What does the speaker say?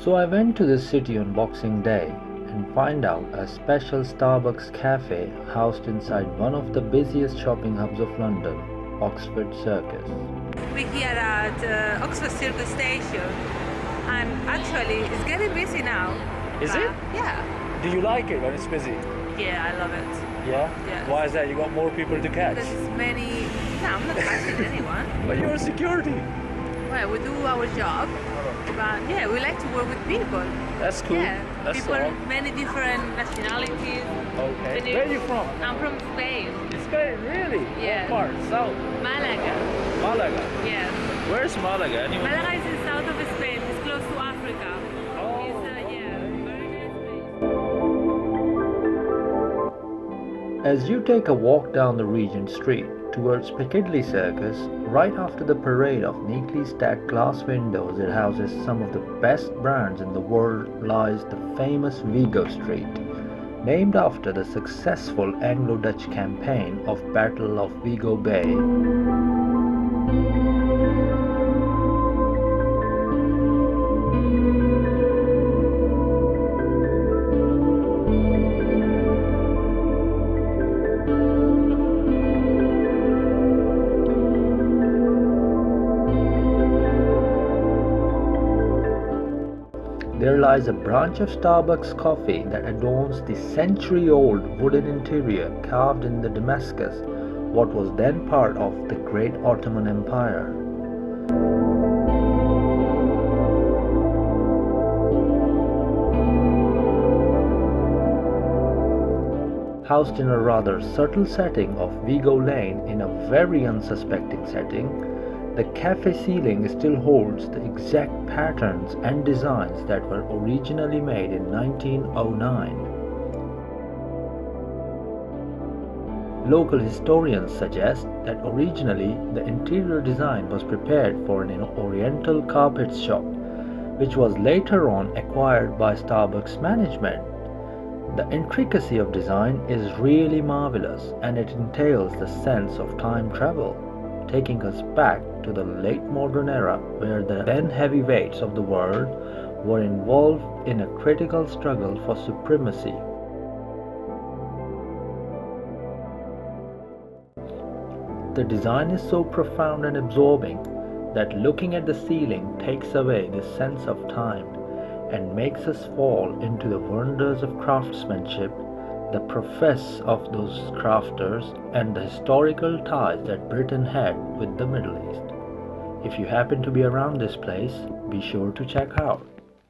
So I went to this city on Boxing Day and find out a special Starbucks cafe housed inside one of the busiest shopping hubs of London, Oxford Circus. We're here at Oxford Circus station, and actually it's getting busy now. Is it? Yeah. Do you like it when it's busy? Yeah, I love it. Yeah? Yeah. Why is that? You got more people to catch? There's many. No, I'm not catching anyone. But you're security. Well, we do our job, but yeah, we like to work with people. That's cool. Yeah, That's people, all. many different nationalities. Okay. Many- Where are you from? I'm from Spain, Spain, really? Yeah. What part? South? Malaga. Malaga. Yes. Where's Malaga? Anyone Malaga know? is in south of Spain. It's close to Africa. Oh, It's yeah, very nice place. As you take a walk down the Regent Street towards Piccadilly Circus, right after the parade of neatly stacked glass windows that houses some of the best brands in the world lies the famous Vigo Street, named after the successful Anglo Dutch campaign of Battle of Vigo Bay. There lies a branch of Starbucks coffee that adorns the century-old wooden interior carved in the Damascus, what was then part of the Great Ottoman Empire. Housed in a rather subtle setting of Vigo Lane in a very unsuspecting setting, the cafe ceiling still holds the exact patterns and designs that were originally made in 1909. Local historians suggest that originally the interior design was prepared for an Oriental Carpets Shop, which was later on acquired by Starbucks management. The intricacy of design is really marvelous, and it entails the sense of time travel, taking us back to the late modern era where the then heavyweights of the world were involved in a critical struggle for supremacy. The design is so profound and absorbing that looking at the ceiling takes away this sense of time and makes us fall into the wonders of craftsmanship, the prowess of those crafters, and the historical ties that Britain had with the Middle East. If you happen to be around this place, be sure to check out.